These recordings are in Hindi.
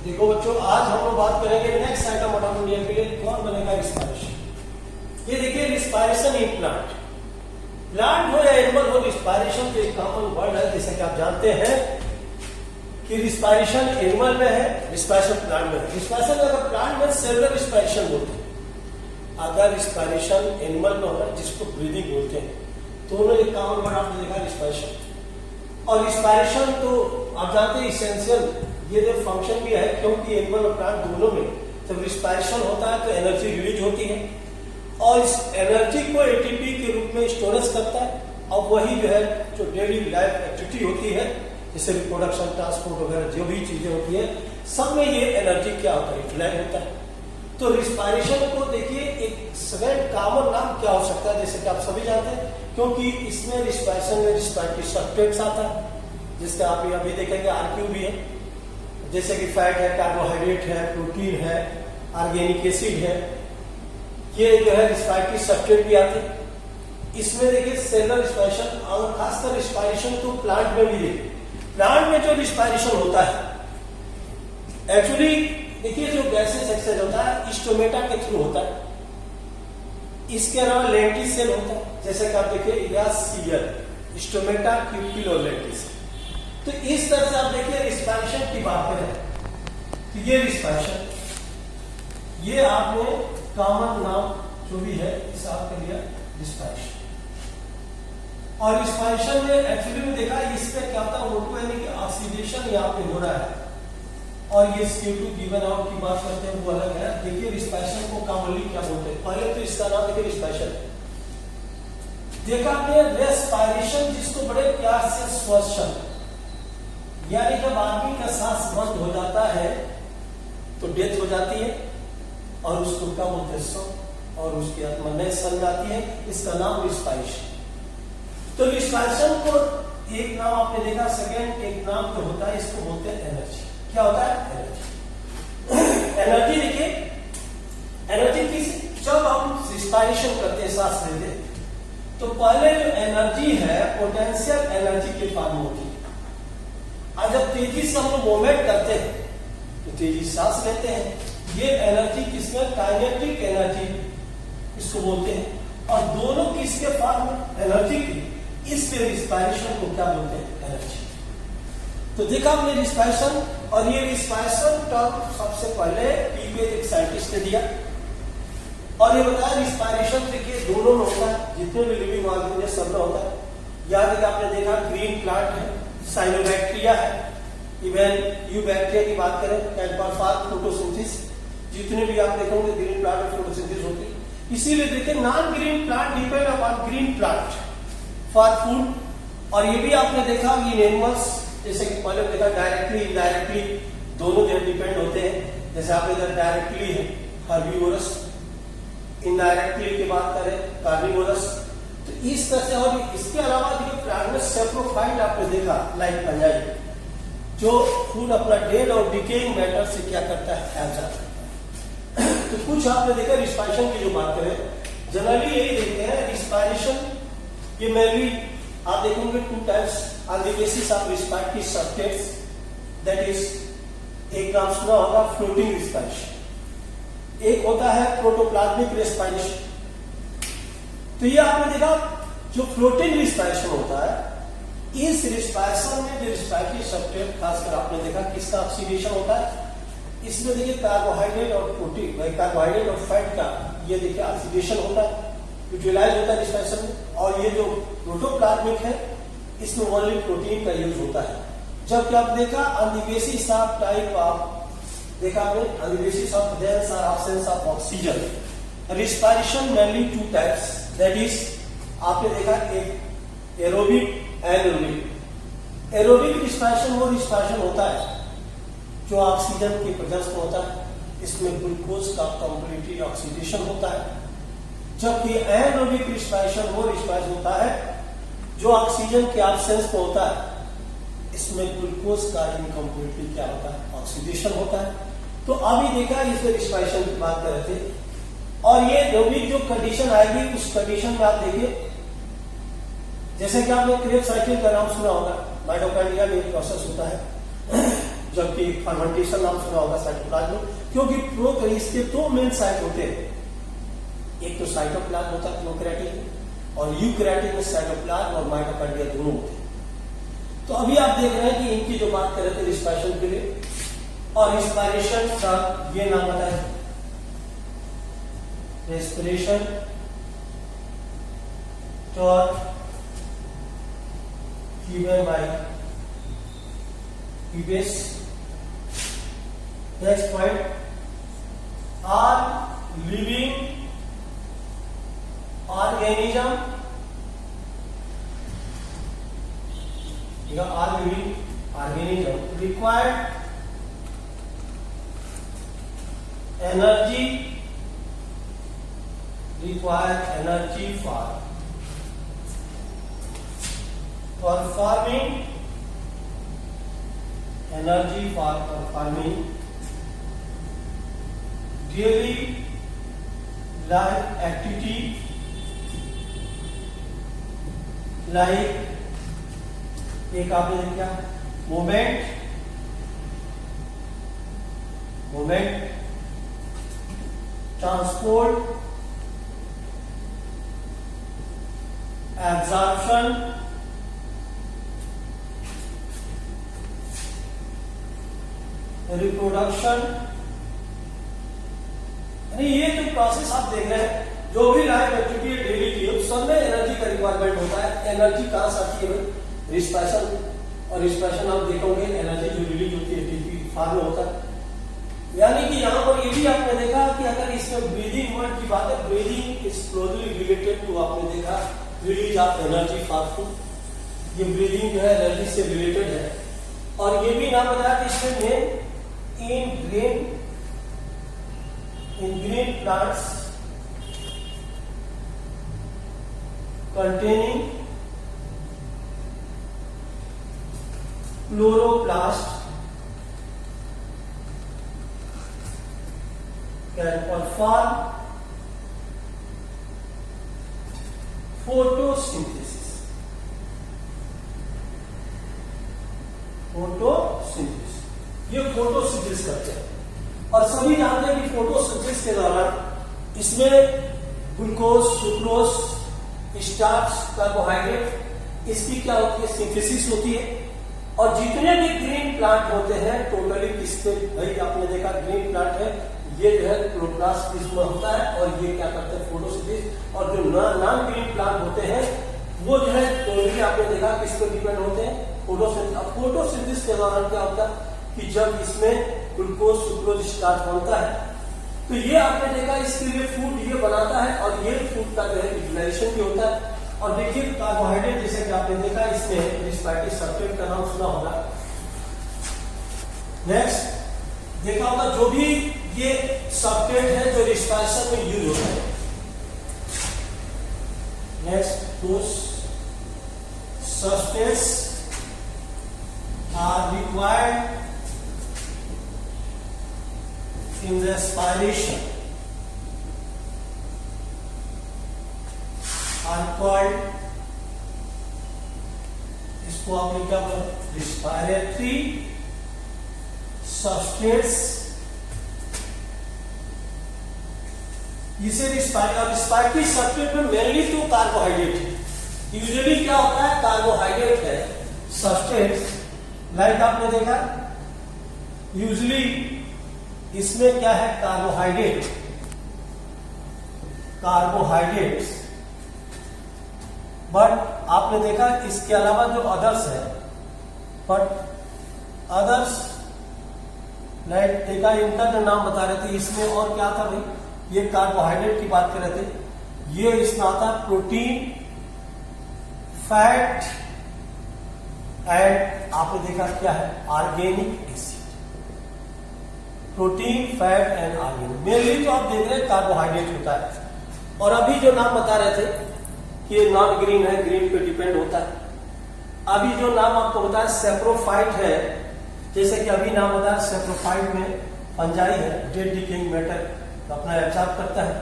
देखो बच्चों, आज हम लोग बात करेंगे नेक्स्ट आइटम ऑटोमोबाइल के लिए कौन बनेगा रिस्पायरेशन। ये देखिए रिस्पायरेशन इन प्लांट। प्लांट हो या एनिमल हो, रिस्पायरेशन तो एक कॉमन वर्ड है। जैसे कि आप जानते हैं कि रिस्पायरेशन एनिमल में है, रिस्पायरेशन प्लांट में है। रिस्पायरेशन अगर प्लांट में सेलुलर रिस्पायरेशन बोलते हैं, अगर रिस्पायरेशन एनिमल में होगा जिसको ब्रीदिंग बोलते हैं, तो उन्होंने एक कॉमन वर्ड आपने देखा रिस्पायरेशन। और रिस्पायरेशन तो आप जानते हैं इसेंशियल ये जो फंक्शन भी है, क्योंकि एनिमल और प्लांट दोनों में जब रिस्पायरेशन होता है तो एनर्जी रिलीज होती है और इस एनर्जी को एटीपी के रूप में स्टोरेज करता है। और वही जो है जो डेली लाइफ एक्टिविटी होती है, जैसे रिप्रोडक्शन, ट्रांसपोर्ट वगैरह जो भी चीजें होती है, सब में ये एनर्जी क्या होता है, यूटिलाइज होता है। तो रिस्पायरेशन को देखिए एक सेकंड कॉमन नाम क्या हो सकता है, जैसे कि आप सभी जानते हैं, क्योंकि इसमें रिस्पायरेशन में रिस्पायरेटरी सब्सटेंस आता है, जिसका आप अभी देखेंगे आरक्यू भी है, जैसे कि फैट है, कार्बोहाइड्रेट है, प्रोटीन है, ऑर्गेनिक एसिड है, ये जो है रिस्पायरेटरी सब्सटेंस भी आते हैं। इसमें देखिए सेलुलर रिस्पायरेशन और खासकर रिस्पायरेशन तो प्लांट में भी देखिए, प्लांट में जो रिस्पायरेशन होता है एक्चुअली देखिए जो गैसेस एक्सचेंज होता है स्टोमेटा के थ्रू होता है। इसके अलावा लेंटिस सेल होता है, जैसे कि आप देखिए या सीएल, स्टोमेटा, क्यूपिल और लेंटिस। तो इस तरह से आप देखिए रिस्पायरेशन की बात करें तो ये रिस्पायरेशन, ये आपने कॉमन नाम जो भी है इस आपके लिए रिस्पायरेशन। और रिस्पायरेशन में एक्चुअली में देखा इसमें क्या होता है, वो यानी कि ऑक्सीडेशन यहाँ पे हो रहा है और ये CO2 गिवन आउट की बात करते हैं वो अलग है। देखिए रिस्पायरेशन को कॉमनली क्या बोलते हैं, पहले तो इसका नाम देखिए रिस्पायरेशन। देखा आपने रेस्पायरेशन जिसको बड़े प्यार से श्वसन, यानी जब आदमी का सांस बंद हो जाता है तो डेथ हो जाती है और उसको क्या बोलते हैं, और उसकी आत्मा नए सन जाती है, इसका नाम रिस्पायरेशन। तो रिस्पायरेशन को एक नाम आपने देखा, सेकेंड एक नाम जो होता है इसको बोलते हैं एनर्जी। क्या होता है एनर्जी। एनर्जी देखिए, एनर्जी किस, जब हम रिस्पायरेशन करते हैं, सांस लेते हैं, तो पहले जो एनर्जी है पोटेंशियल एनर्जी के फॉर्म में होती है। और जब तेजी से हम लोग मूवमेंट करते हैं तो तेजी सांस लेते हैं, ये एनर्जी किसमें, काइनेटिक एनर्जी इसको बोलते हैं। और दोनों किसके फॉर्म में, एनर्जी की, इसलिए रिस्पायरेशन को क्या बोलते हैं, एनर्जी। तो देखा हमने रिस्पायरेशन, और ये रिस्पायरेशन टर्म सबसे पहले पीके एक साइंटिस्ट ने दिया और ये बताया रिस्पायरेशन देखिए दोनों में होता है, जितने भी लिविंग ऑर्गेनिज्म सब में होता है। याद है कि आपने देखा ग्रीन प्लांट है, साइनोबैक्टीरिया है, इवन यूबैक्टीरिया की बात करें, कैल्पाफार फोटोसिंथेसिस, जितने भी आप देखोगे ग्रीन प्लांट में फोटोसिंथेसिस होती है। इसीलिए देखिए non green plant depend upon green plant for food. और ये भी आपने देखा इन एनिमल्स, जैसे कि पहले देखा डायरेक्टली इनडायरेक्टली दोनों जो डिपेंड होते हैं। जैसे आप इधर डायरेक्टली है हर्बीवोरस, इनडायरेक्टली की बात करें कार्निवोरस। तो इस तरह से, और इसके अलावा देखिए प्लांट में सेप्रोफाइट आपने देखा लाइक फंजाई, जो फूड अपना डेड और डिकेइंग मैटर से क्या करता है, एब्जॉर्ब करता है। तो कुछ आपने देखा रिस्पायरेशन की जो बात करें, जनरली यही देखते हैं रिस्पायरेशन, ये मेनली आप देखेंगे two types on the basis of respiratory substance, that is एक नाम सुना होगा फ्लोटिंग रिस्पायरेशन, एक होता है प्रोटोप्लाज्मिक रिस्पायरेशन। तो ये आपने देखा जो फ्लोटिंग रिस्पायरेशन होता है, इस रिस्पायरेशन में जो रिस्पायरेटरी सब्सटेंस खासकर आपने देखा किसका ऑक्सीडेशन होता है, इसमें देखिए कार्बोहाइड्रेट और प्रोटीन, कार्बोहाइड्रेट और फैट का ये देखिए ऑक्सीडेशन होता है, यूटिलाइज होता है रिस्पायरेशन में। और ये जो प्रोटोप्लाज्मिक है इसमें ओनली प्रोटीन का यूज होता है। जबकि आप देखा on the basis of type of, देखा आपने on the basis of their or absence of oxygen, respiration mainly two types, that is आपने देखा एक एरोबिक, एनारोबिक। एरोबिक रिस्पायरेशन वो रिस्पायरेशन होता है जो ऑक्सीजन की प्रेजेंस में होता है, इसमें ग्लूकोज का कंप्लीटली ऑक्सीडेशन होता है। जबकि एनारोबिक रिस्पायरेशन वो रिस्पायरेशन होता है जो ऑक्सीजन के एब्सेंस में होता है, इसमें ग्लूकोज का इनकम्प्लीटली क्या होता है, ऑक्सीडेशन होता है। तो अभी देखा इसमें रिस्पायरेशन की बात कर रहे थे, और ये जो भी जो कंडीशन आएगी उस कंडीशन में आप देखिए, जैसे कि आपने क्रेब साइकिल का नाम सुना होगा, माइटोकॉन्ड्रिया में प्रोसेस होता है, जबकि फर्मेंटेशन नाम सुना होगा साइटोप्लाज्म, क्योंकि इसके दो मेन साइट होते हैं, एक तो साइटोप्लाज्म होता है प्रोकैरियोटिक और यूकैरियोटिक में साइटोप्लाज्म और माइटोकॉन्ड्रिया दोनों होते हैं। तो अभी आप देख रहे हैं कि इनकी जो बात कर रहे थे रिस्पायरेशन के लिए, और रिस्पायरेशन का ये नाम बताया respiration given by Pebes. Next point, are living organism, are living organism required energy for performing daily life activity like एक आपने देखा मूवमेंट, ट्रांसपोर्ट, एब्जॉर्प्शन, रिप्रोडक्शन, यानी ये जो प्रोसेस आप देख रहे हैं, जो भी लाइफ एक्टिविटी डेली की हो, सब में एनर्जी का रिक्वायरमेंट होता है। एनर्जी कहां से आती है? रिस्पायरेशन, और रिस्पायरेशन आप देखोगे एनर्जी जो रिलीज होती है एटीपी फॉर्म में होता है। यानी कि यहाँ पर ये भी आपने देखा कि अगर इसमें ब्रीदिंग वर्ड की बात है, breathing is closely related to, आपने देखा रिलीज ऑफ एनर्जी फॉर्म, ये ब्रीदिंग जो है एनर्जी से रिलेटेड है। और ये भी नाम बताया कि इसमें main in green plants containing chloroplast can perform photosynthesis. ये फोटोसिंथेसिस करते हैं, और सभी जानते हैं कि फोटोसिंथेसिस के दौरान इसमें ग्लूकोज, सुक्रोज, स्टार्च, कार्बोहाइड्रेट, इसकी क्या होती है? सिंथेसिस होती है। और जितने भी ग्रीन प्लांट होते हैं टोटली किसके, भाई आपने देखा ग्रीन प्लांट है, ये जो है क्लोरोप्लास्ट इसमें होता है, और ये क्या करते हैं? फोटोसिंथेसिस। और जो नॉन ग्रीन प्लांट होते हैं वो जो है टोटली आपने देखा किस पर डिपेंड होते हैं? फोटोसिंथेसिस। अब फोटोसिंथेसिस के दौरान क्या होता है कि जब इसमें ग्लूकोज, सुक्रोज, स्टार्च बनता है, तो ये आपने देखा इसके लिए फूड ये बनाता है, और ये फूड का जो है यूटिलाइजेशन भी होता है। और देखिए कार्बोहाइड्रेट, जैसे कि आपने देखा इसमें रिस्पायरेटरी सबस्ट्रेट का नाम सुना होगा। नेक्स्ट देखा होगा जो भी ये सबस्ट्रेट है जो रिस्पायरेशन में यूज होता है। Next, those substance are required in respiration are called, इसको आपने क्या बोला? Respiratory substance. इसे रिस्पायरेटरी सबस्टेंस में मेनली तो कार्बोहाइड्रेट है। यूजुअली क्या होता है? कार्बोहाइड्रेट है सबस्टेंस, लाइक आपने देखा यूजुअली इसमें क्या है? कार्बोहाइड्रेट्स। बट आपने देखा इसके अलावा जो अदर्स है, बट अदर्स लाइक देखा इनका जो नाम बता रहे थे, इसमें और क्या था भाई? ये कार्बोहाइड्रेट की बात कर रहे थे, ये इसमें आता प्रोटीन, फैट एंड आपने देखा क्या है? Organic acid. Protein, fat and organic, mainly तो आप देख रहे हैं कार्बोहाइड्रेट होता है। और अभी जो नाम बता रहे थे कि नॉन ग्रीन है, ग्रीन पे डिपेंड होता है। अभी जो नाम आपको बताया सेप्रोफाइट है, जैसे कि अभी नाम बताया सेप्रोफाइट में फंजाई है, डेड डिकेइंग मैटर अपना एब्जॉर्ब करता है।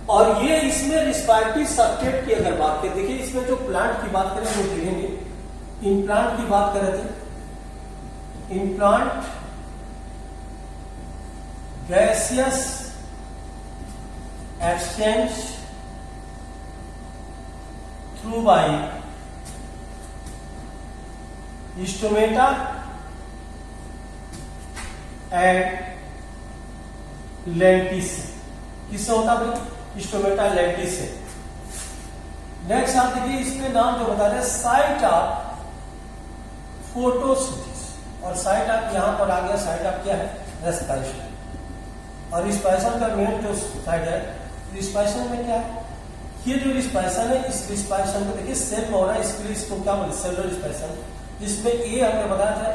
और ये इसमें रिस्पायरेटरी सबस्ट्रेट की अगर बात करें, देखिए इसमें जो प्लांट की बात करें वो देखेंगे, इन प्लांट की बात कर रहे थे, implant gaseous exchange through by stomata and lentis। किससे होता है भाई? स्टोमेटा लेंटिस से। नेक्स्ट आप देखिए इसमें नाम जो बता रहे हैं साइट ऑफ फोटोसिंथेसिस, और साइट ऑफ यहां पर आ गया, साइट ऑफ क्या है? रेस्पिरेशन। और रिस्पायरेशन का मेन जो साइड है, रिस्पायरेशन में क्या है? ये जो रिस्पायरेशन है, इस रिस्पायरेशन को देखिए सेल में हो रहा है, इसके लिए इसको क्या बोलते हैं? Cellular respiration. जिसमें ए हमने बताया था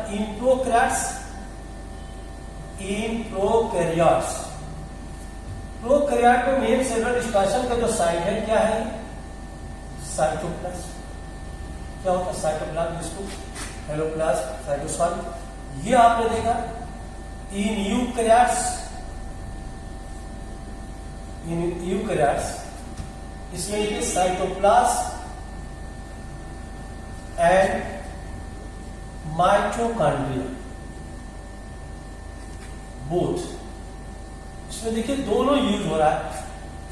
प्रोकैरियोट्स। प्रोकैरियोट में मेन सेलुलर रिस्पायरेशन का जो साइट है क्या है? साइटोप्लाज्म। क्या होता है? साइटोप्लाज्म, जिसको हेलोप्लाज्म, साइटोस्वाल। ये आपने देखा इन यूकैरियोट्स इसमें साइटोप्लाज्म एंड माइटोकॉन्ड्रिया बोथ, इसमें देखिए दोनों यूज हो रहा है।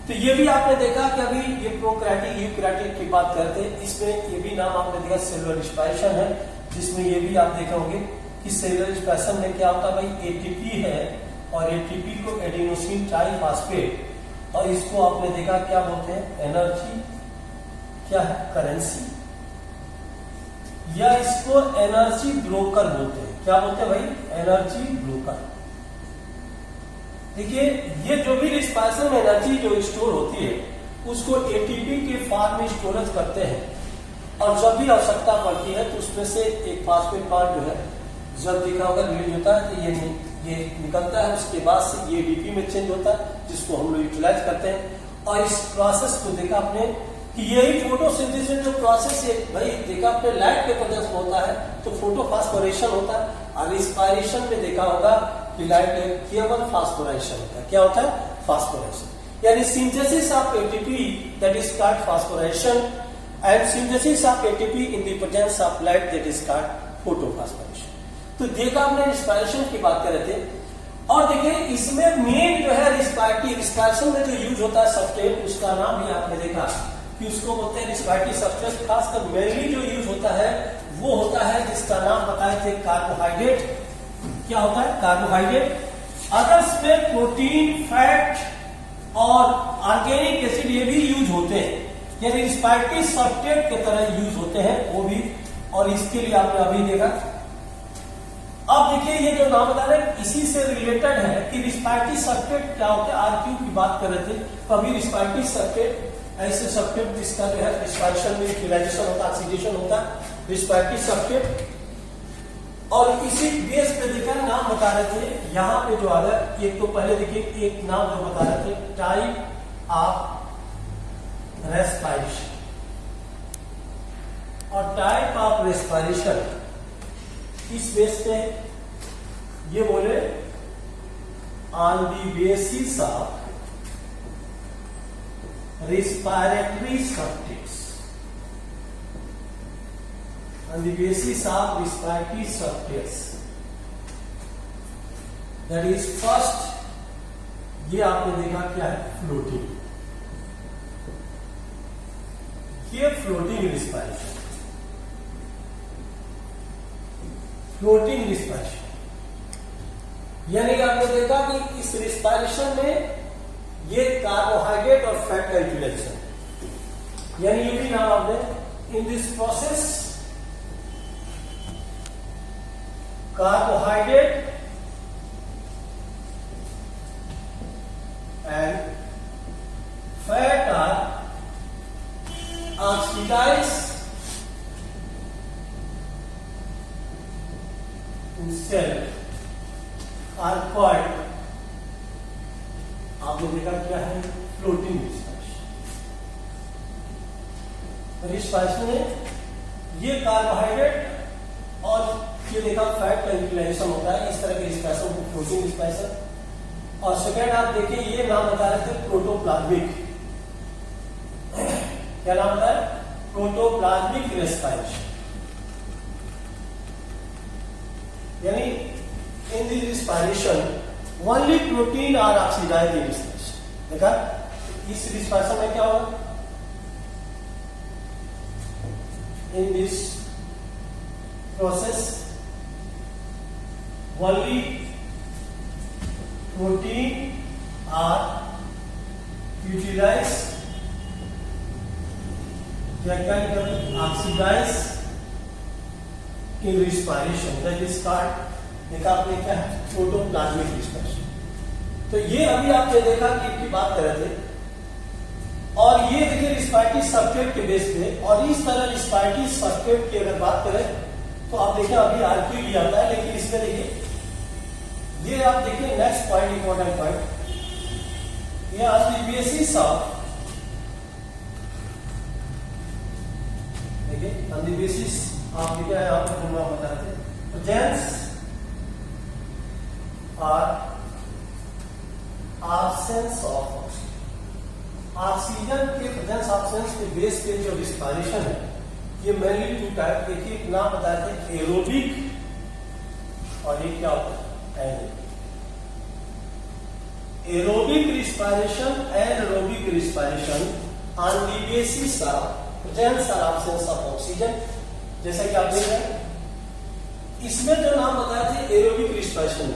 तो ये भी आपने देखा कि अभी ये प्रोकैरियोटिक यूकैरियोटिक की बात करते हैं, इसमें ये भी नाम आपने देखा सेलुलर रिस्पायरेशन है, जिसमें ये भी आप देखे होंगे कि सेलुलर रिस्पायरेशन में क्या होता है भाई? एटीपी है, और एटीपी को एडिनोसिन ट्राइफॉस्फेट, और इसको आपने देखा क्या बोलते हैं? एनर्जी क्या है? करेंसी, या इसको एनर्जी ब्रोकर बोलते हैं। क्या बोलते हैं भाई? Energy broker. देखिए ये जो भी रिस्पायरेशन में एनर्जी जो स्टोर होती है उसको एटीपी के फॉर्म में स्टोरेज करते हैं, और जब भी आवश्यकता पड़ती है तो उसमें से एक फॉस्फेट पार्ट जो है, जब देखा होगा रिलीज होता है तो ये निकलता है, उसके बाद से ये एडीपी में चेंज होता है, जिसको हम लोग यूटिलाइज करते हैं। और इस प्रोसेस को देखा आपने कि यही फोटोसिंथेसिस जो प्रोसेस है भाई, देखा आपने लाइट के वजह से होता है तो फोटोफॉस्फोरेशन होता है, और रिस्पायरेशन में देखा होगा कि लाइट केवल फास्फोराइजेशन होता है। क्या होता है? फास्फोराइजेशन। यानी synthesis of ATP that is called phosphorization, and synthesis of ATP in the presence of light that is called photophosphoration. तो देखा आपने रिस्पायरेशन की बात कर रहे थे, और देखिए इसमें मेन जो है रिस्पायरेशन में जो यूज होता है सब्सट्रेट, उसका नाम भी आपने देखा कि उसको बोलते हैं रिस्पायरेटरी सब्सट्रेट। खासकर मेनली जो यूज होता है वो होता है जिसका नाम बताए थे कार्बोहाइड्रेट। क्या होता है? कार्बोहाइड्रेट। अदर्स में प्रोटीन, फैट और ऑर्गेनिक एसिड ये भी यूज होते हैं, यानी रिस्पायरेटरी सब्सट्रेट की तरह यूज होते हैं वो भी। और इसके लिए आपने अभी देखा। अब देखिए ये जो नाम बता रहे हैं इसी से रिलेटेड है कि रिस्पायरेटरी सब्सट्रेट क्या होता है। आरक्यू की बात कर रहे थे, तो अभी रिस्पायरेटरी सब्सट्रेट ऐसे सब्सट्रेट जिसका जो है रिस्पायरेशन में यूटिलाइजेशन होता है, ऑक्सीडेशन होता है, रिस्पायरेटरी सब्सट्रेट। और इसी बेस पे देखा नाम बता रहे थे यहां पे जो आ रहा है, एक तो पहले देखिए एक नाम जो बता रहे थे टाइप ऑफ रेस्पिरेशन, और टाइप ऑफ रेस्पिरेशन इस बेस पे ये बोले on the basis of respiratory subjects, on the basis of respiratory subjects, that is first, ये आपने देखा क्या है? फ्लोटिंग। ये फ्लोटिंग रिस्पायरेशन, फ्लोटिंग रिस्पायरेशन, यानी कि आपने देखा कि इस रिस्पायरेशन में ये कार्बोहाइड्रेट और फैट का यूटिलाइजेशन, यानी ये भी नाम आपने in this process carbohydrate and fat are oxidised in cell are called, आपने देखा क्या है? Floating respiration. रिस्पायरेशन में ये कार्बोहाइड्रेट और ये देखा फैट का यूटिलाइजेशन होता है, इस तरह के रिस्पायरेशन को फ्लोटिंग रिस्पायरेशन। और सेकेंड आप देखिए ये नाम बता रहे थे प्रोटोप्लाज्मिक। क्या नाम होता है? प्रोटोप्लाज्मिक रेस्पिरेशन, यानी respiration only protein are oxidized in respiration. देखा इस respiration में क्या होगा? In this process only protein are utilized, oxidized in respiration. That is called, देखा आपने क्या है, प्रोटोप्लाज्मिक रिस्पायरेशन. तो ये अभी आपने देखा कि इनकी बात कर रहे थे, और ये देखिए रिस्पायरेटरी सबस्ट्रेट के बेस पे, और इस तरह रिस्पायरेटरी सबस्ट्रेट की अगर बात करें तो आप देखिए अभी आरक्यू भी आता है, लेकिन इसमें देखिए ये आप देखिए नेक्स्ट पॉइंट, इंपॉर्टेंट पॉइंट, ये आज द बेसिस ऑफ, देखिए ऑन द बेसिस आप क्या है, आप बताते हैं प्रेजेंस और absence of ऑक्सीजन के प्रेजेंस एब्सेंस के बेस पे जो रिस्पायरेशन है, ये मेनली टू टाइप, देखिए नाम बताते हैं एरोबिक और ये क्या होता है anaerobic. Aerobic respiration, anaerobic respiration on the basis of presence और एब्सेंस ऑफ ऑक्सीजन. जैसा कि आप देख रहे हैं इसमें जो नाम बताए थे एरोबिक रिस्पायरेशन,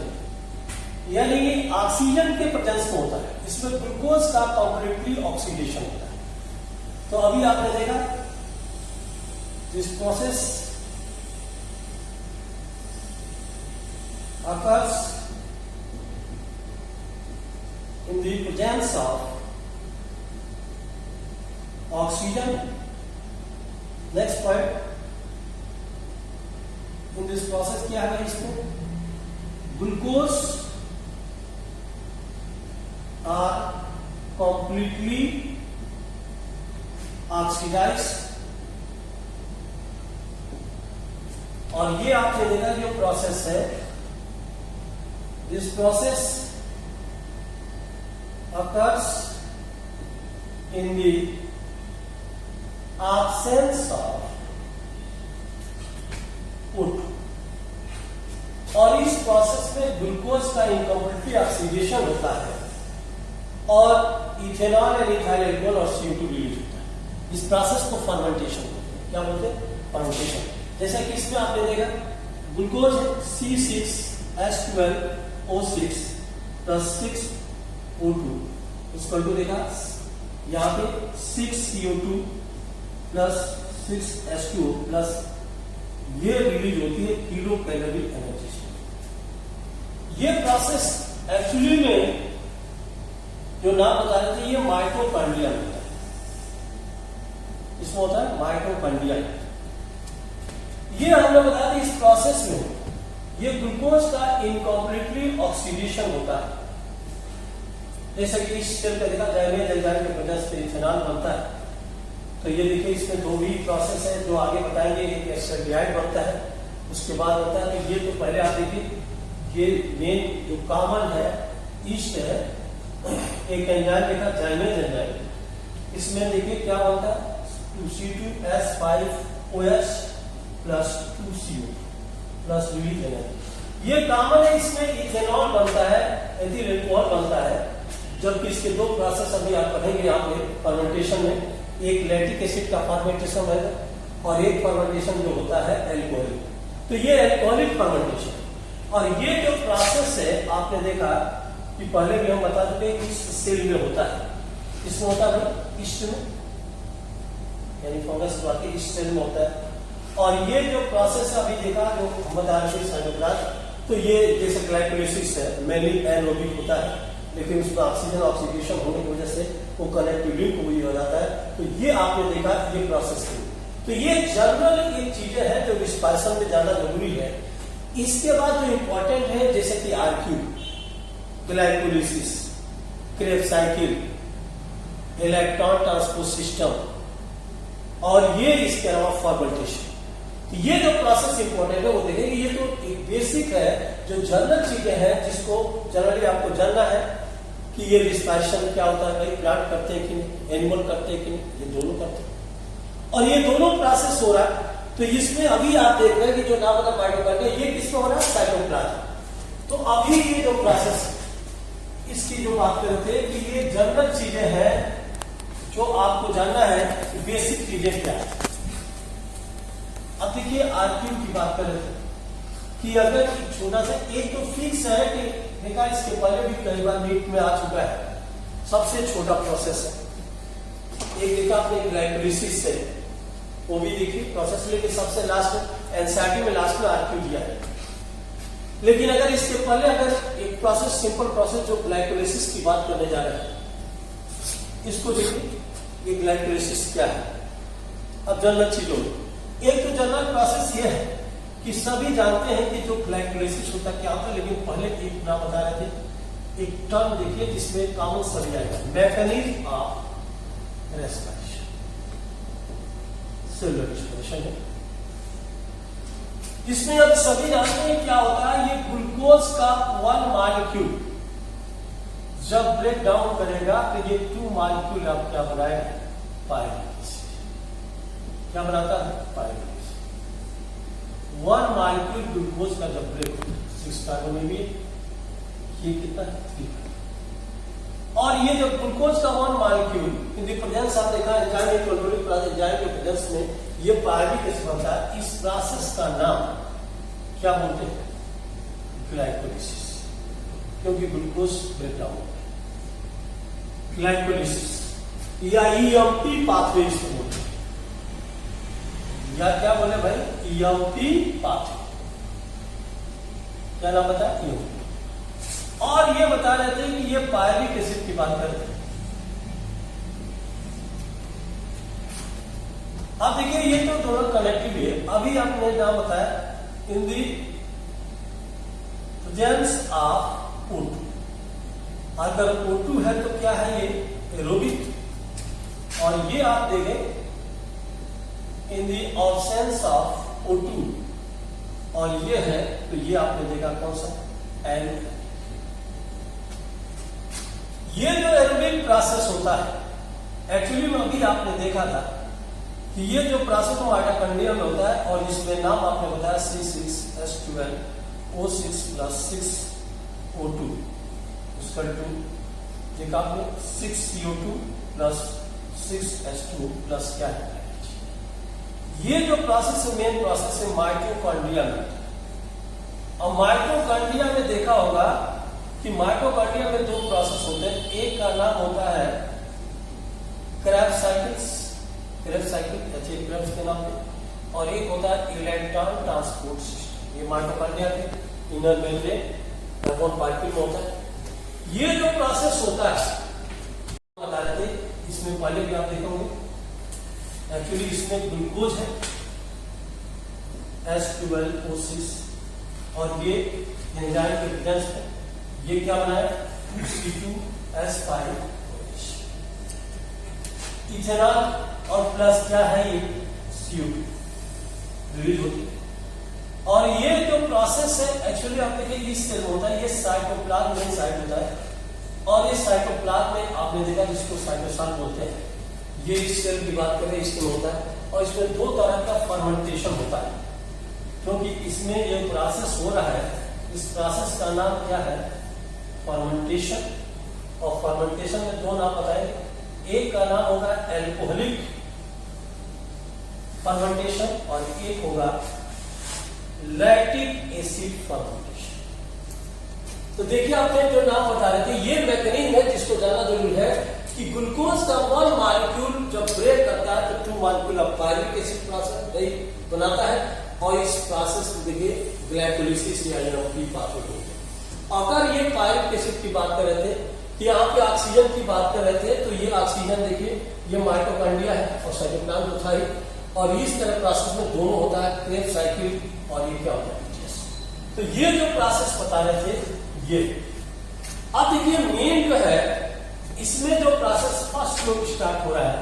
यानी कि ऑक्सीजन के प्रेजेंस में होता है, इसमें ग्लूकोज का कंप्लीटली ऑक्सीडेशन होता है. तो अभी आपने देखा this process occurs in the presence of oxygen. Next point, in this process क्या है इसमें, ग्लूकोज are completely oxidized, और ये आपने देखा जो प्रोसेस है, this process occurs in the absence of O2, और इस प्रोसेस में ग्लूकोज का इनकम्प्लीटली ऑक्सीडेशन होता है और इथेनॉल एंड इथाइल अल्कोहल और CO2 रिलीज होता है. इस प्रोसेस को फर्मेंटेशन बोलते हैं. क्या बोलते हैं? फर्मेंटेशन. जैसा कि इसमें आपने देखा ग्लूकोज है C6H12O6 प्लस 6O2 इसको टू देखा, यहाँ पे 6CO2 प्लस 6H2O प्लस ये रिलीज होती है किलो कैलोरी एनर्जी. ये प्रोसेस एक्चुअली में जो नाम बता रहे थे ये माइटोकॉन्ड्रिया होता है. इसमें होता है माइटोकॉन्ड्रिया. ये हमने बताया था इस प्रोसेस में ये ग्लूकोज का इनकम्प्लीटली ऑक्सीडेशन होता है. जैसे कि इस सेल का देखा जाइमेज एंजाइम के वजह से इथेनॉल बनता है. तो ये देखिए इसमें दो भी प्रोसेस है जो आगे बताएंगे. एक एसिडाइड बनता है, उसके बाद होता है. तो ये तो पहले आप देखिए ये मेन जो कॉमन है ईस्ट है, एक एंजाइम देखा जाइमेज एंजाइम, इसमें देखिए क्या बनता है 2C2H5OH plus 2CO plus release energy. ये कॉमन है. इसमें इथेनॉल बनता है, एथिल अल्कोहल बनता है. जबकि इसके दो प्रोसेस अभी आप पढ़ेंगे यहाँ पे फर्मेंटेशन में, एक लैक्टिक एसिड का फर्मेंटेशन है और एक फर्मेंटेशन जो होता है अल्कोहलिक. तो ये अल्कोहलिक फर्मेंटेशन, और ये जो प्रोसेस है आपने देखा कि पहले भी हम बता चुके इस सेल में होता है. इसमें होता है ईस्ट में, यानी फंगस बाकी इस सेल में होता है. और ये जो प्रोसेस अभी देखा जो हम बता रहे थे संयोजन, तो ये जैसे ग्लाइकोलाइसिस है मेनली एनारोबिक होता है, लेकिन उसमें ऑक्सीजन ऑक्सीडेशन होने की वजह से वो कनेक्टिव लिंक वही हो जाता है. तो ये आपने देखा ये प्रोसेस थी. तो ये जनरल ये चीजें हैं जो रिस्पायरेशन में ज्यादा जरूरी है. इसके बाद जो इंपॉर्टेंट है जैसे कि RQ, glycolysis, Krebs cycle, electron transport system, और ये इसके अलावा फर्मेंटेशन. तो ये जो प्रोसेस इंपॉर्टेंट है वो देखेंगे. ये तो बेसिक है जो जनरल चीजें हैं जिसको जनरली आपको जानना है कि ये रिस्पायरेशन क्या होता है. भाई प्लांट करते हैं कि नहीं, एनिमल करते हैं कि नहीं, ये दोनों करते हैं. और ये दोनों प्रोसेस हो रहा है. तो इसमें अभी आप देख रहे हैं कि जो नाम होता है माइटोकॉन्ड्रिया, ये किसमें हो रहा है साइटोप्लाज्म. तो अभी ये जो प्रोसेस इसकी जो बात कर रहे थे कि ये जनरल चीजें हैं जो आपको जानना है कि बेसिक चीजें क्या है। अब देखिए आरक्यू की बात कर रहे थे कि अगर एक छोटा सा एक तो फिक्स है कि देखा इसके पहले भी कई बार नीट में आ चुका है, सबसे छोटा प्रोसेस है। एक देखा आपने ग्लाइकोलिसिस से, वो भी देखिए प्रोसेस, लेकिन सबसे लास्ट एनसीईआरटी में लास्ट में आरक्यू दिया है। लेकिन अगर इसके पहले अगर एक प्रोसेस सिंपल प्रोसेस जो ग्लाइकोलिसिस की बात करने जा रहे हैं, इसको देखिए ये ग्लाइकोलिसिस क्या है। अब जनरल चीजों में एक तो जनरल प्रोसेस ये है कि सभी जानते हैं कि जो ग्लाइकोलिसिस होता क्या होता है, लेकिन पहले एक नाम बता रहे थे, एक टर्म देखिए जिसमें कॉमन सभी आएगा, mechanism of respiration, cellular respiration है, जिसमें अब सभी जानते हैं क्या होता है। ये ग्लूकोज का 1 मॉलिक्यूल जब ब्रेक डाउन करेगा तो ये 2 मॉलिक्यूल आप क्या बनाएगा, पायरुवेट एसिड। क्या बनाता है, पायरुवेट एसिड। 1 मॉलिक्यूल ग्लूकोज का जब ब्रेक होता है 6 कार्बन में भी, ये कितना है 3। और ये जब ग्लूकोज का 1 मॉलिक्यूल इन द प्रेजेंस आप देखा एंजाइम कंट्रोलिंग प्रोसेस, एंजाइम के प्रेजेंस में ये पायरुवेट एसिड बनता है। इस प्रोसेस का नाम क्या बोलते हैं, ग्लाइकोलिसिस, क्योंकि ग्लूकोज ब्रेक डाउन होता है। ग्लाइकोलिसिस या ईएमपी पाथवे इसको बोलते हैं, या क्या बोले भाई, ईएमपी पाथवे। क्या नाम बता, ईएमपी। और ये बता रहे थे कि ये पायरुवेट एसिड की बात करते हैं। अब देखिए ये तो दोनों कनेक्टिव है। अभी आपने नाम बताया इन दी प्रेजेंस ऑफ O2, अगर O2 है तो क्या है, ये एरोबिक, और ये आप देखें इन दी ऑब्सेंस ऑफ O2, और ये है तो ये आपने देखा कौन सा, एन। ये जो एरोबिक प्रोसेस होता है एक्चुअली में अभी आपने देखा था कि ये जो प्रोसेस माइटोकॉन्ड्रिया में होता है, और इसमें नाम आपने बताया C6H12O6 + 6O2 उसका 2, देखा आपने 6CO2 + 6H2 प्लस क्या है। ये जो प्रोसेस है मेन प्रोसेस है माइटोकॉन्ड्रिया में। अब माइटोकॉन्ड्रिया में देखा होगा कि माइटोकॉन्ड्रिया में 2 प्रोसेस होते हैं। एक का नाम होता है क्रेब्स साइकिल, क्रेब्स के नाम पे, और एक होता है इलेक्ट्रॉन ट्रांसपोर्ट सिस्टम। ये माइटोकॉन्ड्रिया के इनर मेम्ब्रेन कार्बन पार्टिकल में होता है। ये जो प्रोसेस होता है बता रहे थे, इसमें पहले भी आप देखोगे एक्चुअली इसमें ग्लूकोज है H12O6, और ये एंजाइम के प्रेजेंस है, ये क्या बनाया C2H5 इथेनॉल, और प्लस क्या है ये CO2 रिलीज होती है। और ये जो प्रोसेस है एक्चुअली आप देखिए इस सेल में होता है, ये साइटोप्लाज्म में साइट होता है, और इस साइटोप्लाज्म में आपने देखा जिसको साइटोसॉल बोलते हैं, ये इस सेल की बात करें इसमें होता है। और इसमें 2 तरह का फर्मेंटेशन होता है, क्योंकि इसमें ये प्रोसेस हो रहा है। इस प्रोसेस का नाम क्या है, फर्मेंटेशन। और फर्मेंटेशन में 2 नाम बताएंगे, एक का नाम होगा एल्कोहलिक फर्मेंटेशन, और एक होगा लैक्टिक एसिड फर्मेंटेशन। तो देखिए आपने जो नाम बता रहे थे, ये मैकेनिज्म है जिसको जानना जरूरी है कि ग्लूकोज का 1 मॉलिक्यूल जब ब्रेक करता है तो 2 molecule of pyruvate acid process बनाता है, और इस प्रोसेस को देखिए ग्लाइकोलिसिस या ईएमपी पाथवे बोलते हैं। अगर ये पायरुवेट एसिड की बात कर रहे थे कि यहाँ पे ऑक्सीजन की बात कर रहे थे, तो ये ऑक्सीजन देखिए ये माइटोकॉन्ड्रिया है और साइटोप्लाज्म तो था ही, और इस तरह प्रोसेस में दोनों होता है क्रेब्स साइकिल, और ये क्या होता है। तो ये जो प्रोसेस बता रहे थे ये। अब देखिए मेन जो है इसमें जो प्रोसेस फर्स्ट जो स्टार्ट हो रहा है,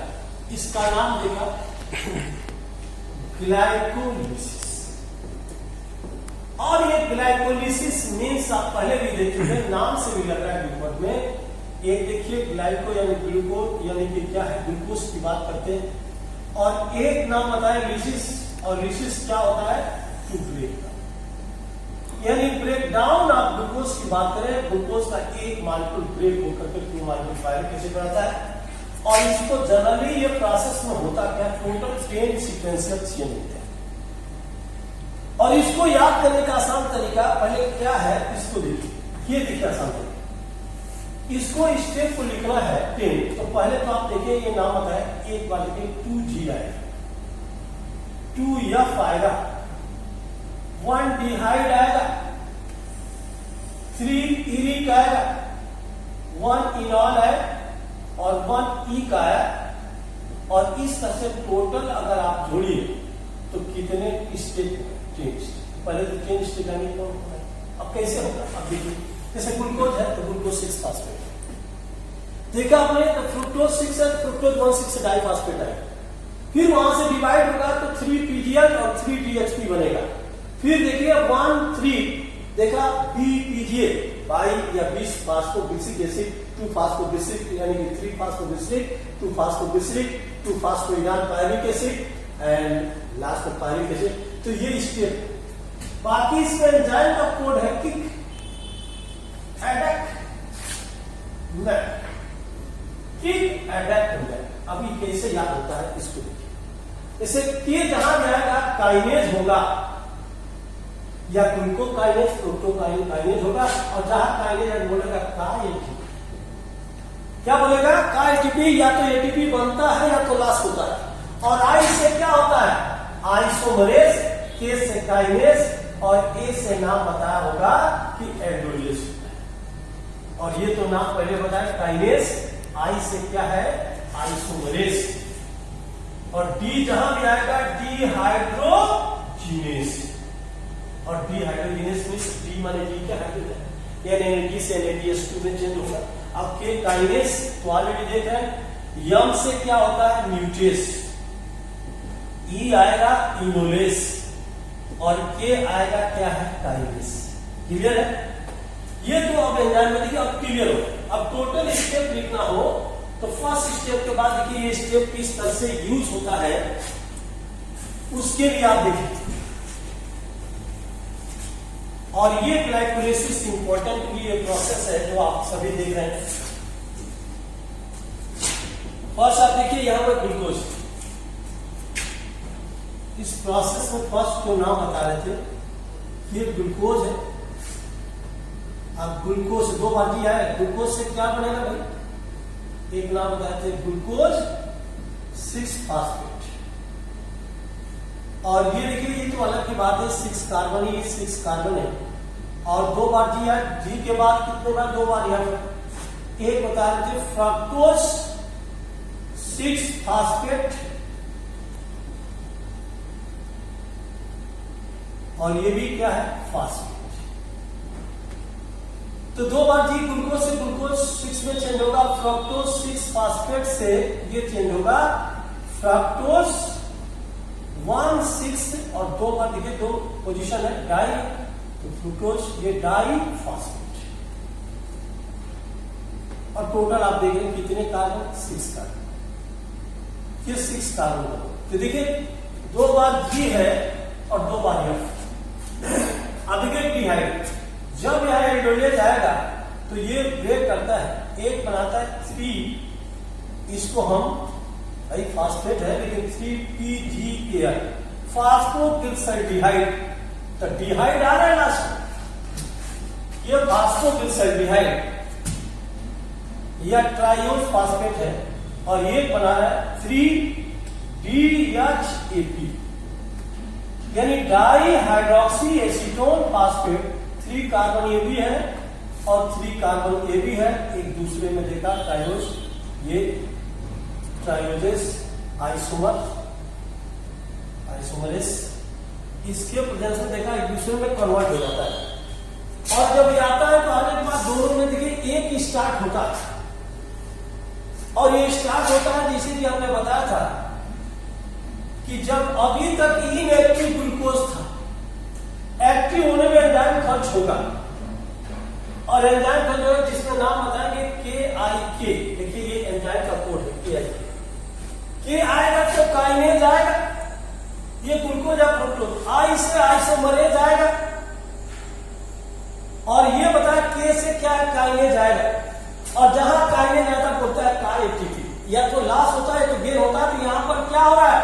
इसका नाम देखा ग्लाइकोलिसिस। और ये ग्लाइकोलिसिस मीन्स आप पहले भी देख चुके हैं, नाम से भी लग रहा है ऊपर में। एक देखिए ग्लाइको यानी ग्लूकोज, यानी कि क्या है, ग्लूकोज की बात करते हैं। और एक नाम बताए लिसिस, और लिसिस क्या होता है, टू ब्रेक। यानी ब्रेक डाउन आप ग्लूकोज की बात करें, ग्लूकोज का एक मॉलिक्यूल ब्रेक होकर के 2 मॉलिक्यूल पायरुविक एसिड बनाता है। और इसको जनरली ये प्रोसेस में होता क्या, टोटल 10 सीक्वेंशियल चेन होते हैं। और इसको याद करने का आसान तरीका पहले क्या है, इसको देखिए, ये देखिए आसान तरीका। इसको स्टेप को लिखना है 10, तो पहले तो आप देखिए ये नाम आता है, एक बार देखिए 2G आएगा, 2F आएगा, 1 डिहाइड आएगा, 3 इरिक आएगा, 1 इनॉल है और 1 ई का है। और इस तरह से टोटल अगर आप जोड़िए तो कितने स्टेप, 10 स्टेप। पहले तो 10 स्टेप यानी तो अब कैसे होगा, अब देखिए जैसे ग्लूकोज है तो ग्लूकोज 6 फास्फेट देखा आपने, तो फ्रुक्टोज 6 है, फ्रुक्टोज 1,6 डाइफॉस्फेट है। फिर वहां से डिवाइड होगा तो 3 PGL और 3 DHP बनेगा। फिर देखिए 1 3 देखा BPGA, बाई या 20 फास्फोग्लिसरिक एसिड, 2 फास्फोग्लिसरिक यानी कि 3 phosphoglyceric, 2 phosphoglyceric, 2 phosphoenol pyruvic acid and last में पायरुविक एसिड। तो ये स्टेप। बाकी इसमें एंजाइम का कोड है किक, एडक, किक, एडक। अभी कैसे याद होता है इसको देखिए। इसे के जहां जाएगा काइनेज होगा, या ग्लूकोकाइनेज फ्रुक्टोकाइनेज होगा, और जहां काइनेज बोलेगा का एटीपी, क्या बोलेगा का एटीपी, या तो एटीपी बनता है या तो लॉस होता है। और आई से क्या होता है, आइसोमरेज, के से काइनेज और ए से नाम बताया होगा कि एड्रोलेज होता है। और ये तो नाम पहले बताया काइनेज, आई से क्या है आइसोमरेज, और डी जहां भी आएगा डीहाइड्रोजिनेज। और डीहाइड्रोजिनेज मींस डी माने डी क्या हाइड्रोजन, यानी डी से NADH2 में चेंज होगा। अब के काइनेज तो ऑलरेडी देख रहे हैं, यम से क्या होता है म्यूटेज, ई आएगा इनोलेज, और के आएगा क्या है काइनेज। क्लियर है? ये तो अब एंजाइम में देखिए अब क्लियर हो। अब टोटल स्टेप लिखना हो तो फर्स्ट स्टेप के बाद देखिए ये स्टेप किस तरह से यूज होता है, उसके लिए आप देखिए। और ये ग्लाइकोलाइसिस इंपॉर्टेंट भी ये प्रोसेस है जो आप सभी देख रहे हैं। फर्स्ट आप देखिए यहां पर ग्लूकोज, इस प्रोसेस में फर्स्ट जो नाम बता रहे थे ये ग्लूकोज है। अब ग्लूकोज 2 बार दिया है, ग्लूकोज से क्या बनेगा भाई, एक नाम बताए थे ग्लूकोज 6 फास्फेट। और ये देखिए ये तो अलग की बात है, 6 कार्बन, ये 6 कार्बन है। और 2 बार जी है, जी के बाद कितने बार, 2 बार यहां पर एक बता रहे थे फ्रक्टोज 6 फास्फेट, और ये भी क्या है फास्फेट। तो 2 बार जी ग्लूकोज से ग्लूकोज 6 में चेंज होगा, फ्रक्टोज 6 फास्फेट से ये चेंज होगा फ्रक्टोज 1,6, और 2 बार देखिए 2 पोजीशन है डाई, तो फ्रुक्टोज ये डाई फास्फेट। और टोटल आप देख रहे हैं कितने कार्बन, 6 कार्बन, ये 6 कार्बन। तो देखिए 2 बार जी है और 2 बार एफ। अब देखिए डिहाइड, जब यहां एल्डोलेज आएगा तो ये ब्रेक करता है, एक बनाता है 3, इसको हम भाई फास्फेट है लेकिन 3PGAL, फास्फोग्लिसरल्डिहाइड। तो डिहाइड आ रहा है लास्ट, ये फास्फोग्लिसरल्डिहाइड या ट्राइयोज फास्फेट है, और ये बना रहा है 3DHAP, यानी di hydroxy acetone phosphate. 3 carbon ये भी है और 3 कार्बन ये भी है, एक दूसरे में देखा ट्राइयोज, ये ट्राइयोजेस आइसोमरेस, इसके प्रेजेंस में देखा एक दूसरे में कन्वर्ट हो जाता है। और जब ये आता है तो आने के बाद दोनों में देखिए एक स्टार्ट होता है, और ये स्टार्ट होता है जैसे कि हमने बताया था कि जब अभी तक इनएक्टिव ग्लूकोज था, एक्टिव होने में एंजाइम खर्च होगा, और एंजाइम खर्च होगा जिसका नाम बताएंगे KIK। देखिए ये एंजाइम का कोड है KIK। के आएगा तो काइनेज आएगा, ये ग्लूकोज या फ्रुक्टोज, आई से आइसोमरेज आएगा, और ये बताया के से क्या है, काइनेज आएगा, और जहां काइनेज आता है बोलता है का एटीपी, या तो लॉस होता है तो गेन होता है। तो यहां पर क्या हो रहा है,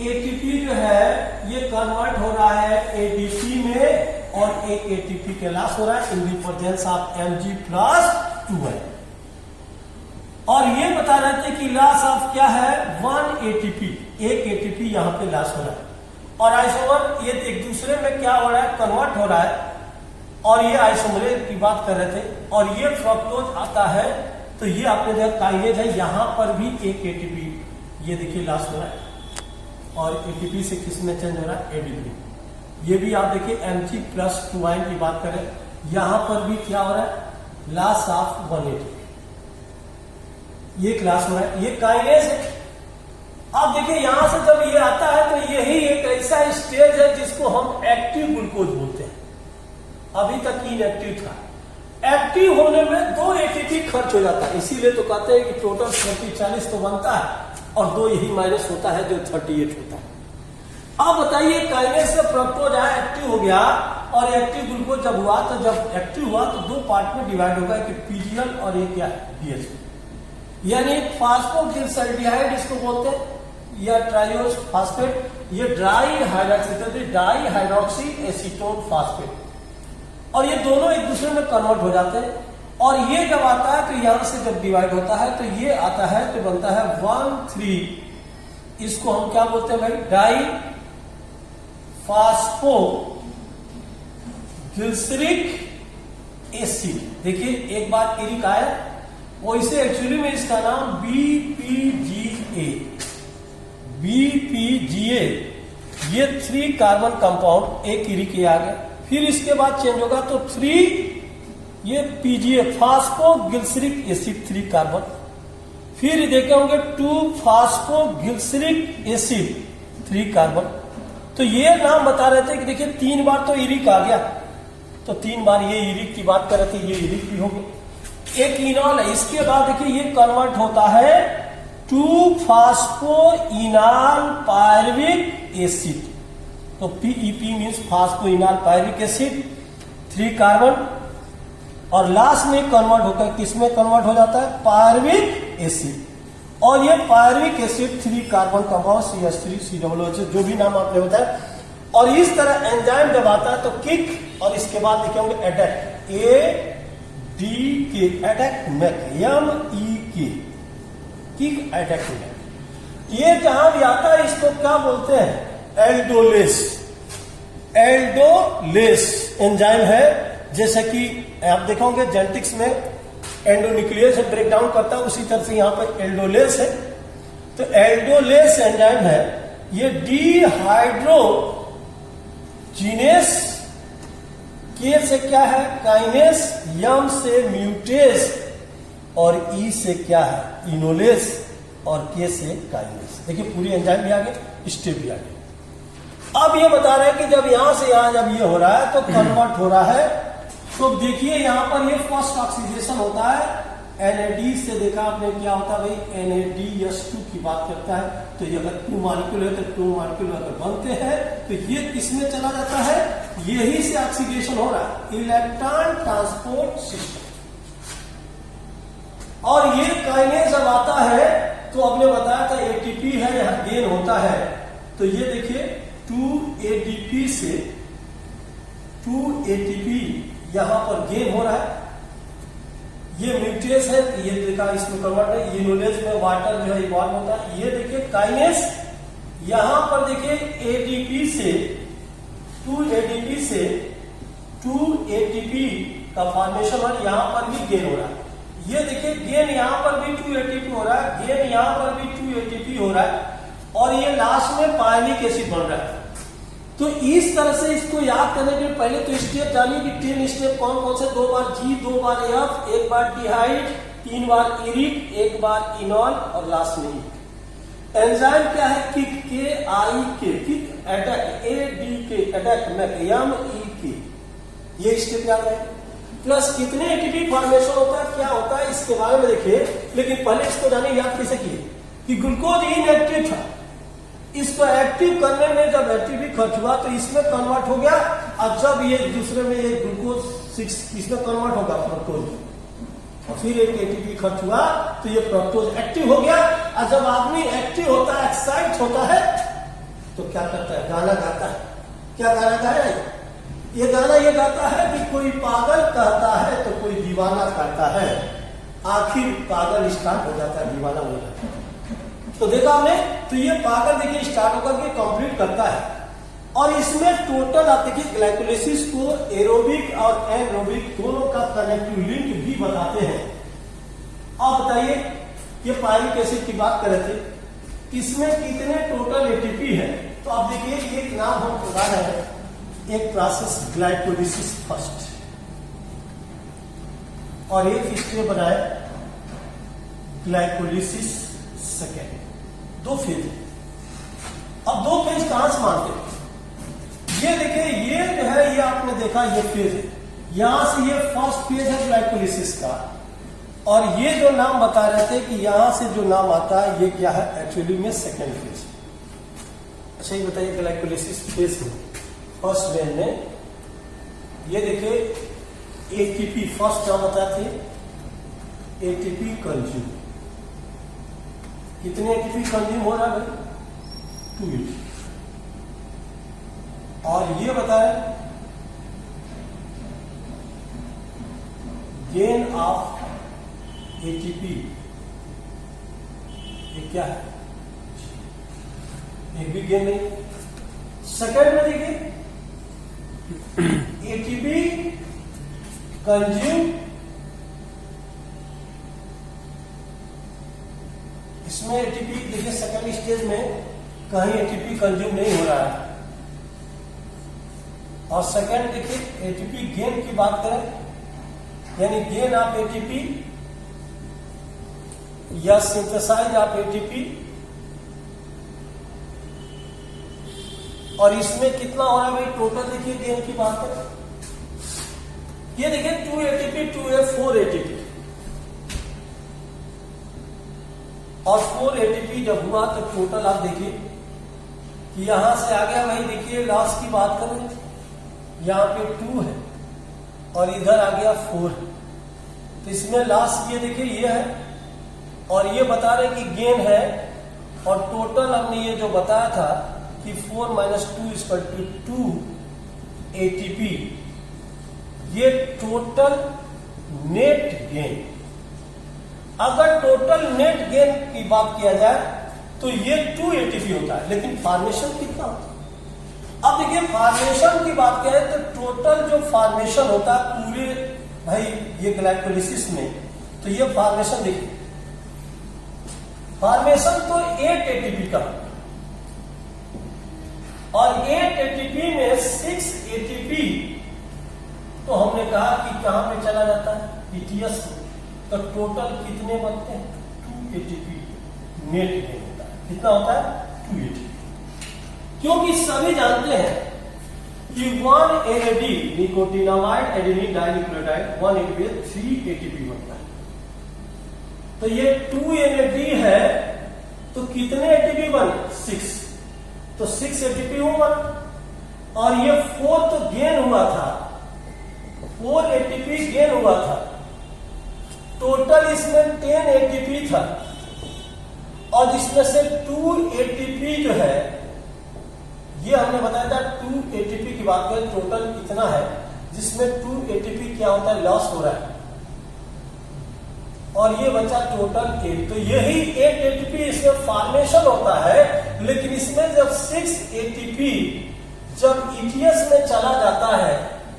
एटीपी जो है ये कन्वर्ट हो रहा है एडीपी में, और एक एटीपी के लॉस हो रहा है इन द प्रेजेंस ऑफ Mg+2n। और ये बता रहे थे कि लॉस ऑफ क्या है, 1 एटीपी, एक एटीपी यहां पे लॉस हो रहा है, और आइसोमर ये एक दूसरे में क्या हो रहा है, कन्वर्ट हो रहा है, और ये आइसोमरेज की बात कर रहे थे, और ये फ्रक्टोज आता है। तो ये आपने देखा काइनेज है, यहां पर भी एक एटीपी ये देखिए लॉस हो रहा है, और एटीपी से किस में चेंज हो रहा है, एडीपी। ये भी आप देखिए Mg+2n की बात करें, यहां पर भी क्या हो रहा है, लॉस ऑफ 1 एटीपी, ये क्लास हो रहा है, ये काइनेज है। आप देखिए यहां से जब ये आता है तो यही एक ऐसा स्टेज है जिसको हम एक्टिव ग्लूकोज बोलते हैं, अभी तक इनएक्टिव था। एक्टिव होने में 2 एटीपी खर्च हो जाता है, इसीलिए तो कहते हैं कि टोटल 40 तो बनता है, और 2 यही माइनस होता है जो 38 होता है। अब बताइए काइनेज से फ्रक्टोज आया, एक्टिव हो गया, और एक्टिव ग्लूकोज जब हुआ, तो जब एक्टिव हुआ तो 2 पार्ट में डिवाइड होगा, कि पीजीएल और एक क्या बीएचपी, यानी फास्फोग्लिसराइड इसको बोलते हैं, या ट्राइओस फास्फेट, ये डाई हाइड्रोक्सी एसीटोन फास्फेट, और ये दोनों एक दूसरे में कन्वर्ट हो जाते हैं। और ये जब आता है तो यहां से जब डिवाइड होता है तो ये आता है तो बनता है 1,3, इसको हम क्या बोलते हैं भाई, डाई फास्फोग्लिसरिक एसिड। देखिए एक बार इरिक आया, वैसे एक्चुअली में इसका नाम बीपीजीए, ये 3 कार्बन कंपाउंड, एक इरिक आ गया, फिर इसके बाद चेंज होगा तो 3 ये पीजीए फास्फोग्लिसरिक एसिड 3 कार्बन, फिर देखे होंगे 2 फास्फोग्लिसरिक एसिड 3 कार्बन। तो ये नाम बता रहे थे कि देखिए 3 बार तो इरिक आ गया, तो 3 बार ये इरिक की बात कर रहे थे, ये इरिक भी हो गया, एक इनॉल है। इसके बाद देखिए ये कन्वर्ट होता है 2 फास्फोइनॉल पायरुविक एसिड, तो PEP means phosphoenol pyruvic acid 3 carbon, और लास्ट में कन्वर्ट होकर किसमें कन्वर्ट हो जाता है, पायरुविक एसिड, और ये pyruvic acid 3 carbon compound CH3COOH, जो भी नाम आपने बताया। और इस तरह एंजाइम जब आता है तो किक, और इसके बाद देखे होंगे एडेक्ट, ADK, एडेक्ट मैक, MEK, किक एडेक्ट मैक। ये जहां भी आता है इसको क्या बोलते हैं, एल्डोलेस एंजाइम है, जैसे कि आप देखोगे जेनेटिक्स में एंडोन्यूक्लियस ब्रेक डाउन करता है, उसी तरह से यहां पर एल्डोलेस है। तो एल्डोलेस एंजाइम है, ये डिहाइड्रोजिनेस, के से क्या है काइनेस, यम से म्यूटेस, और ई से क्या है इनोलेस, और के से काइनेस। देखिए पूरी एंजाइम भी आ गई, स्टेप भी आ गई। अब ये बता रहे हैं कि जब यहां से यहां जब ये हो रहा है तो कन्वर्ट हो रहा है, तो देखिए यहां पर ये फर्स्ट ऑक्सीडेशन होता है, NAD से देखा आपने क्या होता है भाई, NADH2 की बात करता है, तो ये अगर 2 मॉलिक्यूल है तो 2 मॉलिक्यूल अगर बनते हैं तो ये किसमें चला जाता है, यही से ऑक्सीडेशन हो रहा है, इलेक्ट्रॉन ट्रांसपोर्ट सिस्टम। और ये काइनेज जब आता है तो आपने बताया था एटीपी है, यहां गेन होता है, तो ये देखिए 2 ATP यहां पर गेन हो रहा है, ये म्यूटेस है, ये देखा इसमें कन्वर्ट है, इनोलेज में वाटर जो है इवॉल्व होता है। ये देखिए काइनेस, यहां पर देखिए ADP से 2 ATP का फॉर्मेशन है, यहां पर भी गेन हो रहा है। ये देखिए गेन यहां पर भी 2 ATP हो रहा है, गेन यहां पर भी 2 ATP हो रहा है, और ये लास्ट में पायरुविक एसिड बन रहा है। तो इस तरह से इसको याद करने के पहले तो स्टेप जानिए कि 10 स्टेप कौन कौन से, 2 बार G, 2 बार F, 1 बार डिहाइड, 3 बार इरिक, 1 बार इनॉल, और लास्ट में ई। एंजाइम क्या है, किक, KIK, किक एडेक्ट, ADK, एडेक्ट मैक, MEK, ये स्टेप याद है। प्लस कितने एटीपी फॉर्मेशन होता है, क्या होता है, इसके बारे में देखिए, लेकिन पहले इसको जानिए याद कैसे किए कि ग्लूकोज इनएक्टिव था, इसको एक्टिव करने में जब एटीपी खर्च हुआ तो इसमें कन्वर्ट हो गया और जब ये दूसरे में ये ग्लूकोज 6 इसमें कन्वर्ट होगा फ्रक्टोज, और फिर एक एटीपी खर्च हुआ तो ये फ्रक्टोज एक्टिव हो गया। और जब आदमी एक्टिव होता है, एक्साइट होता है, तो क्या करता है? गाना गाता है। क्या गाना गाया है? ये गाना ये गाता है कि कोई पागल कहता है तो कोई दीवाना कहता है, आखिर पागल स्टार्ट हो जाता है, दीवाना हो जाता है। तो देखा हमने, तो ये पागल देखिए स्टार्ट होकर के कंप्लीट करता है। और इसमें टोटल आप देखिए ग्लाइकोलाइसिस को एरोबिक और एनरोबिक दोनों का कनेक्टिव लिंक भी बताते हैं। अब बताइए, ये पायरिक एसिड की बात कर रहे थे, इसमें कितने टोटल एटीपी है? तो आप देखिए एक नाम हम बता रहे हैं, एक प्रोसेस ग्लाइकोलाइसिस फर्स्ट, और एक स्टेप बनाए ग्लाइकोलाइसिस सेकेंड। दो फेज। अब दो फेज कहां से मानते हैं? ये देखिए, ये जो है ये आपने देखा ये फेज है, यहां से ये फर्स्ट फेज है ग्लाइकोलाइसिस का, और ये जो नाम बता रहे थे कि यहां से जो नाम आता है ये क्या है? एक्चुअली में सेकेंड फेज। अच्छा ये बताइए, ग्लाइकोलाइसिस फेज में फर्स्ट फेज में ये देखिए एटीपी फर्स्ट क्या बताते थे? ATP consume. कितने एटीपी कंज्यूम हो रहा है भाई? 2 एटीपी। और ये बताए गेन ऑफ एटीपी, ये क्या है? एक भी गेन नहीं। सेकेंड में देखिए एटीपी कंज्यूम, इसमें एटीपी देखिए सेकेंड स्टेज में कहीं एटीपी कंज्यूम नहीं हो रहा है। और सेकेंड देखिए एटीपी गेन की बात करें, यानी गेन ऑफ एटीपी या सिंथेसाइज ऑफ एटीपी, और इसमें कितना हो रहा है भाई? टोटल देखिए गेन की बात करें, ये देखिए 2 एटीपी 4 एटीपी, और 4 एटीपी जब हुआ तो टोटल आप देखिए कि यहां से आ गया भाई। देखिए लॉस की बात करें, यहां पे 2 है और इधर आ गया 4 है, तो इसमें लॉस ये देखिए ये है, और ये बता रहे कि गेन है। और टोटल हमने ये जो बताया था कि 4 - 2 = 2 एटीपी, ये टोटल नेट गेन। अगर टोटल नेट गेन की बात किया जाए तो ये 2 एटीपी होता है, लेकिन फॉर्मेशन कितना होता है? अब देखिए फॉर्मेशन की बात करें तो टोटल जो फॉर्मेशन होता है पूरे भाई ये ग्लाइकोलाइसिस में, तो ये फॉर्मेशन देखिए, फॉर्मेशन तो 8 एटीपी का, और 8 एटीपी में 6 एटीपी तो हमने कहा कि कहां पे चला जाता है? ईटीएस में। तो टोटल कितने बनते हैं? 2 एटीपी नेट गेन होता है। कितना होता है? 2 एटीपी। क्योंकि सभी जानते हैं कि 1 NAD nicotinamide adenine dinucleotide 1 ATP 3 ATP बनता है। तो ये 2 एनएडी है तो कितने एटीपी बने? 6, तो 6 एटीपी हुआ, और ये 4 तो गेन हुआ था, 4 एटीपी गेन हुआ था। टोटल इसमें 10 एटीपी था, और जिसमें से 2 एटीपी जो है ये हमने बताया था 2 एटीपी की बात करें, टोटल कितना है जिसमें 2 एटीपी क्या होता है? लॉस हो रहा है, और ये बचा टोटल 8। तो यही 8 एटीपी इसमें फॉर्मेशन होता है, लेकिन इसमें जब 6 एटीपी जब ईटीएस में चला जाता है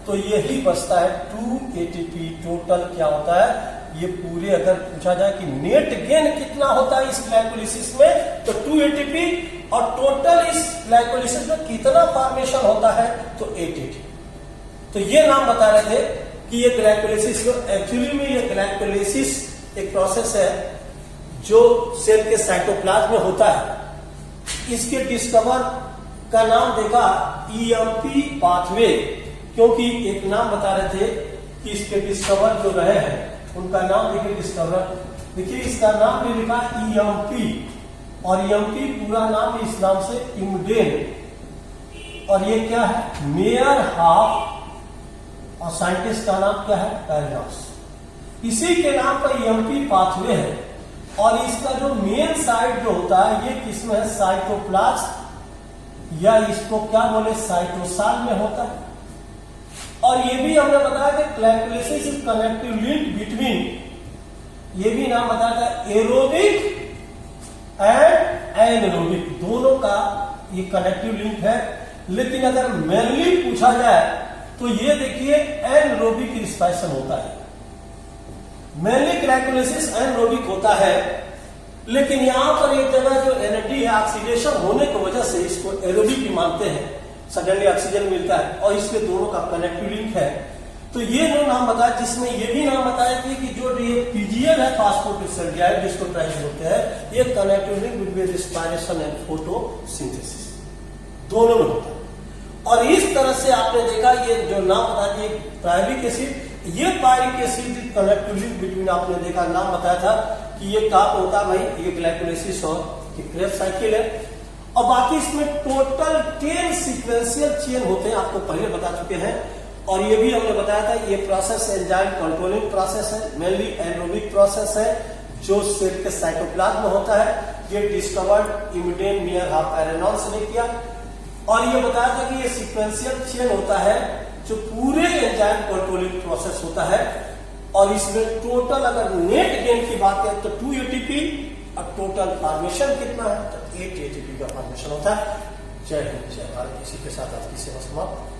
तो यही बचता है 2 एटीपी। टोटल क्या होता है? ये पूरे अगर पूछा जाए कि नेट गेन कितना होता है इस ग्लाइकोलाइसिस में, तो 2 एटीपी, और टोटल इस ग्लाइकोलाइसिस में कितना फॉर्मेशन होता है? तो 8 एटीपी। तो ये नाम बता रहे थे कि ये ग्लाइकोलाइसिस, एक्चुअली में ये ग्लाइकोलाइसिस एक प्रोसेस है जो सेल के साइटोप्लाज्म में होता है। इसके डिस्कवर का नाम देखा ईएमपी पाथवे, क्योंकि एक नाम बता रहे थे कि इसके डिस्कवर जो रहे हैं उनका नाम देखिए डिस्कवर, देखिए इसका नाम भी लिखा ईएमपी, और ईएमपी पूरा नाम इस नाम से इमुडेन और ये क्या है, मेयर हाफ, और साइंटिस्ट का नाम क्या है, पैरेनॉस। इसी के नाम पर एमपी पाथवे है। और इसका जो मेन साइट जो होता है ये किसमें है, साइटोप्लाज्म, या इसको क्या बोले, साइटोसाल में होता है। और ये भी हमने बताया कि glycolysis is connective link between, ये भी नाम बताया था, एरोबिक एंड एनारोबिक, दोनों का ये कनेक्टिव लिंक है। लेकिन अगर मेनली पूछा जाए तो ये देखिए एनारोबिक रिस्पायरेशन होता है, मेनली ग्लाइकोलाइसिस एनारोबिक होता है। लेकिन यहां पर एक जगह जो एनर्जी है ऑक्सीडेशन होने की वजह से इसको एरोबिक भी मानते हैं, सडनली ऑक्सीजन मिलता है और इसके दोनों का कनेक्टिव लिंक है। तो ये जो नाम बताया, जिसमें ये भी नाम बताया कि जो ये पीजीएल है, फास्फोलिपिड जिसको ट्राइज बोलते हैं, ये connective link between respiration and photosynthesis दोनों में होता है। और इस तरह से आपने देखा ये जो नाम बता दिए पायरिक एसिड, ये pyruvic acid connective link between, आपने देखा नाम बताया था कि ये कहाँ होता है भाई, ये ग्लाइकोलाइसिस और क्रेब्स साइकिल है। और बाकी इसमें टोटल 10 सीक्वेंशियल चेन होते हैं, आपको पहले बता चुके हैं। और ये भी हमने बताया था ये प्रोसेस एंजाइम कंट्रोलिंग प्रोसेस है, मेनली एनारोबिक प्रोसेस है जो सेल के साइटोप्लाज्म में होता है। ये डिस्कवर्ड इमिडेन मेयर हाफ पैरेनॉस ने किया। और ये बताया था कि ये सीक्वेंशियल चेन होता है जो पूरे एंजाइम कंट्रोलिंग प्रोसेस होता है। और इसमें टोटल अगर नेट गेन की बात करें तो 2 एटीपी, और टोटल फॉर्मेशन कितना है तो 8 एटीपी का फॉर्मेशन होता है। जय हिंद, जय भारत। इसी के साथ आज की सेवा समाप्त।